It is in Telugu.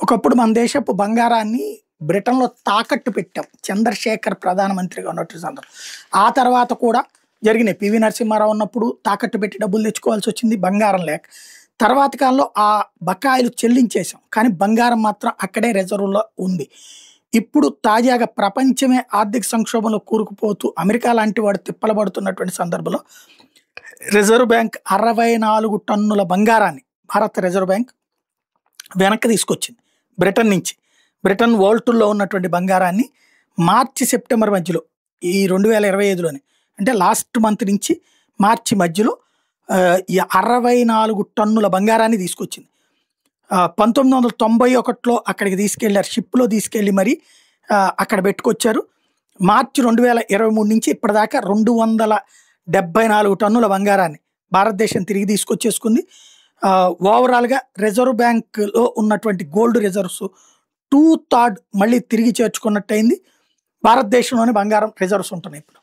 ఒకప్పుడు మన దేశపు బంగారాన్ని బ్రిటన్‌లో తాకట్టు పెట్టాం. చంద్రశేఖర్ ప్రధానమంత్రిగా ఉన్నటువంటి సందర్భం. ఆ తర్వాత కూడా జరిగినాయి. పివి నరసింహారావు ఉన్నప్పుడు తాకట్టు పెట్టి డబ్బులు తెచ్చుకోవాల్సొచ్చింది బంగారం లేక. తర్వాత కాలంలో ఆ బకాయిలు చెల్లించేసాం. కానీ బంగారం మాత్రం అక్కడే రిజర్వ్‌లో ఉంది. ఇప్పుడు తాజాగా ప్రపంచమే ఆర్థిక సంక్షోభంలో కూరుకుపోతూ అమెరికా లాంటి వాడు తిప్పలు పడుతున్నటువంటి సందర్భంలో రిజర్వ్ బ్యాంక్ 64 టన్నుల బంగారాన్ని భారత రిజర్వ్ బ్యాంక్ వెనక్కి తీసుకొచ్చింది బ్రిటన్ నుంచి. బ్రిటన్ వోల్టుల్లో ఉన్నటువంటి బంగారాన్ని మార్చి సెప్టెంబర్ మధ్యలో ఈ 2025లోనే అంటే లాస్ట్ మంత్ నుంచి మార్చి మధ్యలో ఈ 64 టన్నుల బంగారాన్ని తీసుకొచ్చింది. 1991లో అక్కడికి తీసుకెళ్లారు, షిప్లో తీసుకెళ్ళి మరి అక్కడ పెట్టుకొచ్చారు. మార్చి 2023 నుంచి ఇప్పటిదాకా 274 టన్నుల బంగారాన్ని భారతదేశం తిరిగి తీసుకొచ్చేసుకుంది. ఓవరాల్గా రిజర్వ్ బ్యాంక్లో ఉన్నటువంటి గోల్డ్ రిజర్వ్స్ 2/3 మళ్ళీ తిరిగి చేర్చుకున్నట్టయింది. భారతదేశంలోనే బంగారం రిజర్వ్స్ ఉంటున్నాయి ఇప్పుడు.